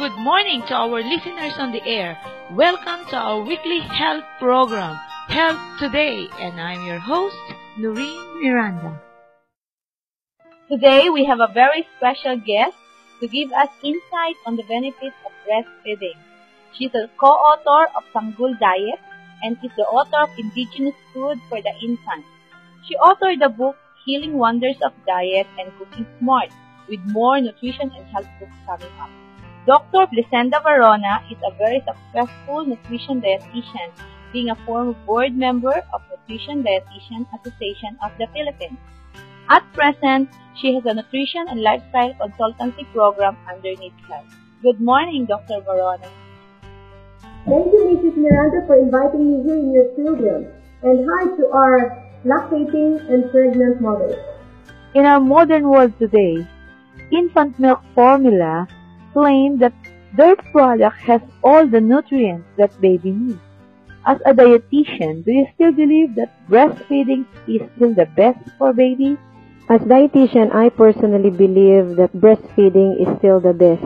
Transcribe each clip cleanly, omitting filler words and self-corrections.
Good morning to our listeners on the air. Welcome to our weekly health program, Health Today, and I'm your host, Noreen Miranda. Today, we have a very special guest to give us insight on the benefits of breastfeeding. She's a co-author of Sanggol Diet and is the author of Indigenous Food for the Infant. She authored the book Healing Wonders of Diet and Cooking Smart, with more nutrition and health books coming up. Dr. Blisenda Varona is a very successful nutrition dietitian, being a former board member of Nutrition Dietitian Association of the Philippines. At present, she has a nutrition and lifestyle consultancy program underneath Health. Good morning, Dr. Varona. Thank you, Mrs. Miranda, for inviting me here in your program. And hi to our lactating and pregnant mothers. In our modern world today, infant milk formula claim that their product has all the nutrients that baby needs. As a dietitian, do you still believe that breastfeeding is still the best for babies? As dietitian, I personally believe that breastfeeding is still the best,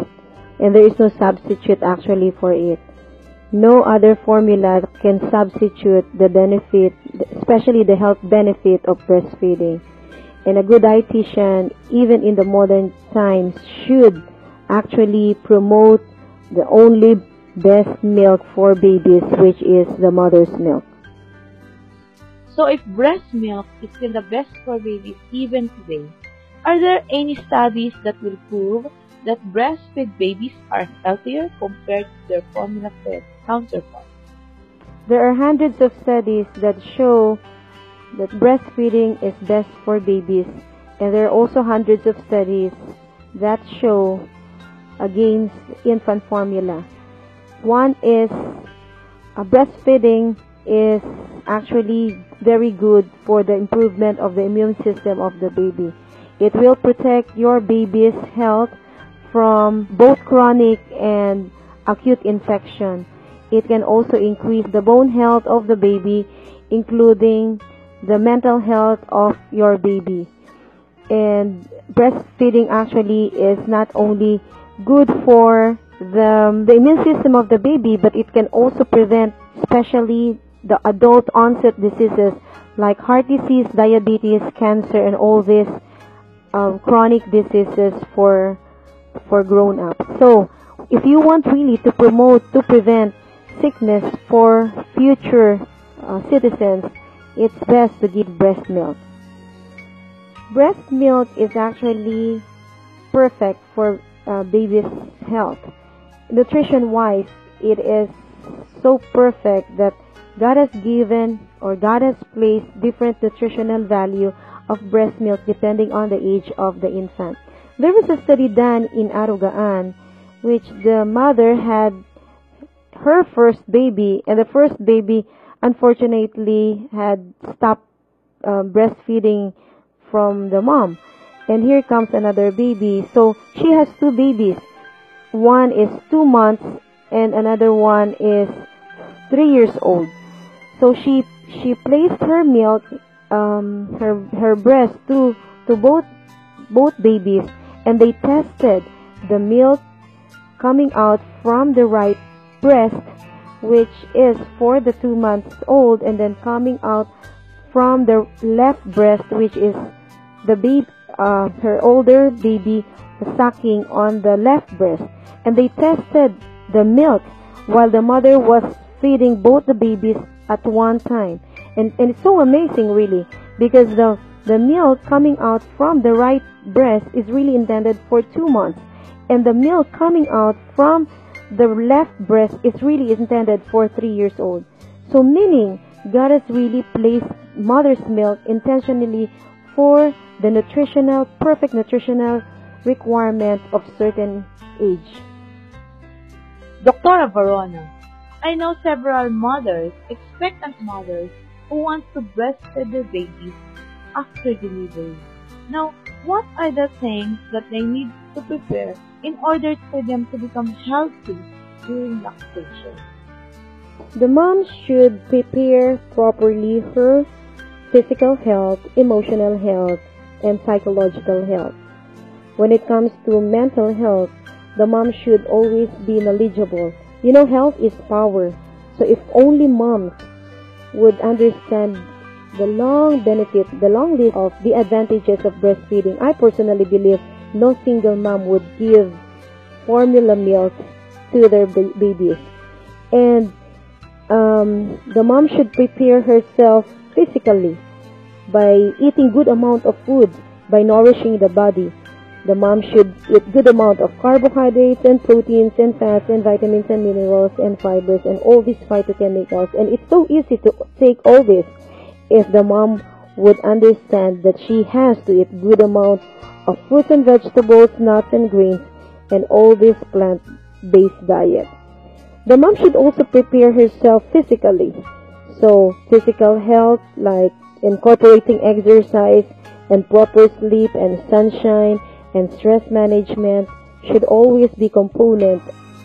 and there is no substitute actually for it. No other formula can substitute the benefit, especially the health benefit of breastfeeding. And a good dietitian, even in the modern times, should actually promote the only best milk for babies, which is the mother's milk. So if breast milk is still the best for babies even today, are there any studies that will prove that breastfed babies are healthier compared to their formula-fed counterparts? There are hundreds of studies that show that breastfeeding is best for babies, and there are also hundreds of studies that show against infant formula. One is breastfeeding is actually very good for the improvement of the immune system of the baby. It will protect your baby's health from both chronic and acute infection. It can also increase the bone health of the baby, including the mental health of your baby. And breastfeeding actually is not only good for the immune system of the baby, but it can also prevent especially the adult onset diseases like heart disease, diabetes, cancer, and all these chronic diseases for grown-ups. So if you want really to prevent sickness for future citizens, it's best to give breast milk. Breast milk is actually perfect for baby's health. Nutrition-wise, it is so perfect that God has given or God has placed different nutritional value of breast milk depending on the age of the infant. There was a study done in Arugaan, which the mother had her first baby, and the first baby unfortunately had stopped breastfeeding from the mom. And here comes another baby. So she has two babies. One is 2 months and another one is 3 years old. So she placed her milk, her breast to both babies, and they tested the milk coming out from the right breast, which is for the 2 months old, and then coming out from the left breast, which is the baby, her older baby sucking on the left breast. And they tested the milk while the mother was feeding both the babies at one time. And it's so amazing really, because the milk coming out from the right breast is really intended for 2 months, and the milk coming out from the left breast is really intended for 3 years old. So meaning God has really placed mother's milk intentionally for the perfect nutritional requirement of certain age. Dr. Varona, I know several mothers, expectant mothers, who want to breastfeed their babies after delivery. Now, what are the things that they need to prepare in order for them to become healthy during lactation? The mom should prepare properly her physical health, emotional health, and psychological health. When it comes to mental health, the mom should always be knowledgeable. You know, health is power. So if only moms would understand the long benefit, the long list of the advantages of breastfeeding, I personally believe no single mom would give formula milk to their babies. And the mom should prepare herself physically by eating good amount of food, by nourishing the body. The mom should eat good amount of carbohydrates and proteins and fats and vitamins and minerals and fibers and all these phytochemicals. And it's so easy to take all this if the mom would understand that she has to eat good amount of fruits and vegetables, nuts and grains, and all this plant-based diet. The mom should also prepare herself physically. So physical health, like incorporating exercise and proper sleep and sunshine and stress management, should always be component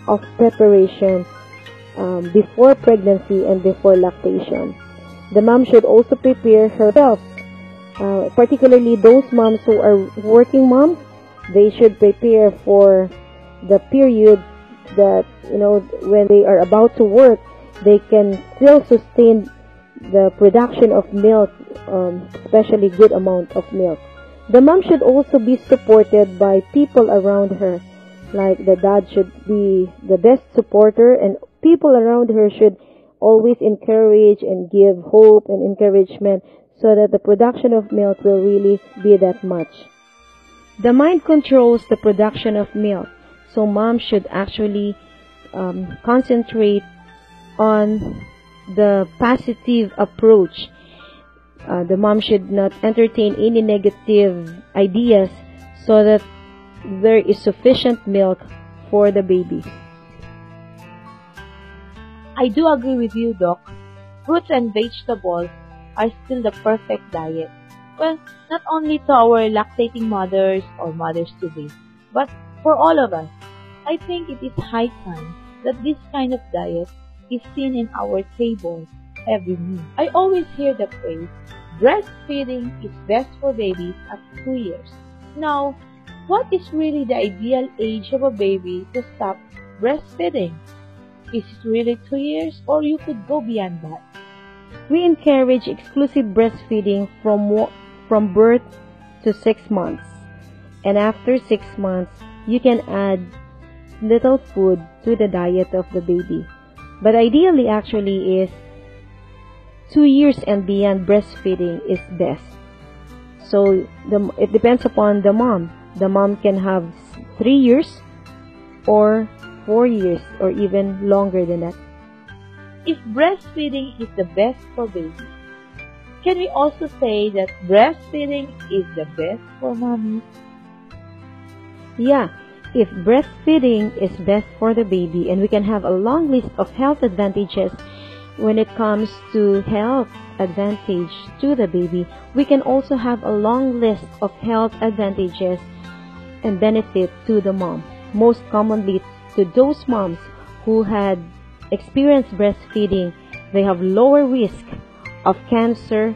of preparation before pregnancy and before lactation. The mom should also prepare herself, particularly those moms who are working moms. They should prepare for the period that, when they are about to work, they can still sustain the production of milk, especially good amount of milk. The mom should also be supported by people around her. Like the dad should be the best supporter, and people around her should always encourage and give hope and encouragement so that the production of milk will really be that much. The mind controls the production of milk, so mom should actually concentrate on the positive approach. The mom should not entertain any negative ideas so that there is sufficient milk for the baby. I do agree with you, Doc. Fruits and vegetables are still the perfect diet. Well, not only to our lactating mothers or mothers-to-be, but for all of us. I think it is high time that this kind of diet is seen in our tables every meal. I always hear the phrase, breastfeeding is best for babies at 2 years. Now, what is really the ideal age of a baby to stop breastfeeding? Is it really 2 years, or you could go beyond that? We encourage exclusive breastfeeding from birth to 6 months. And after 6 months, you can add little food to the diet of the baby. But ideally actually is 2 years and beyond breastfeeding is best. So it depends upon the mom. The mom can have 3 years or 4 years or even longer than that. If breastfeeding is the best for babies, can we also say that breastfeeding is the best for mommies? Yeah, if breastfeeding is best for the baby, and we can have a long list of health advantages when it comes to health advantage to the baby, we can also have a long list of health advantages and benefit to the mom. Most commonly to those moms who had experienced breastfeeding, they have lower risk of cancer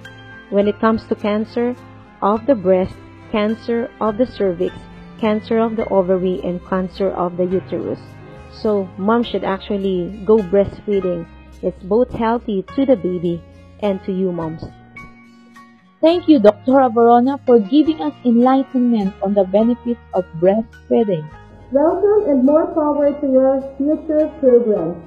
when it comes to cancer of the breast, cancer of the cervix, cancer of the ovary, and cancer of the uterus. So mom should actually go breastfeeding. It's both healthy to the baby and to you moms. Thank you, Dr. Averona, for giving us enlightenment on the benefits of breastfeeding. Welcome and more power to your future programs.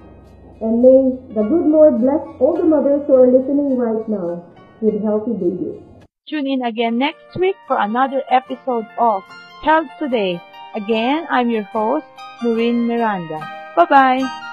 And may the good Lord bless all the mothers who are listening right now with healthy babies. Tune in again next week for another episode of Health Today. Again, I'm your host, Noreen Miranda. Bye-bye.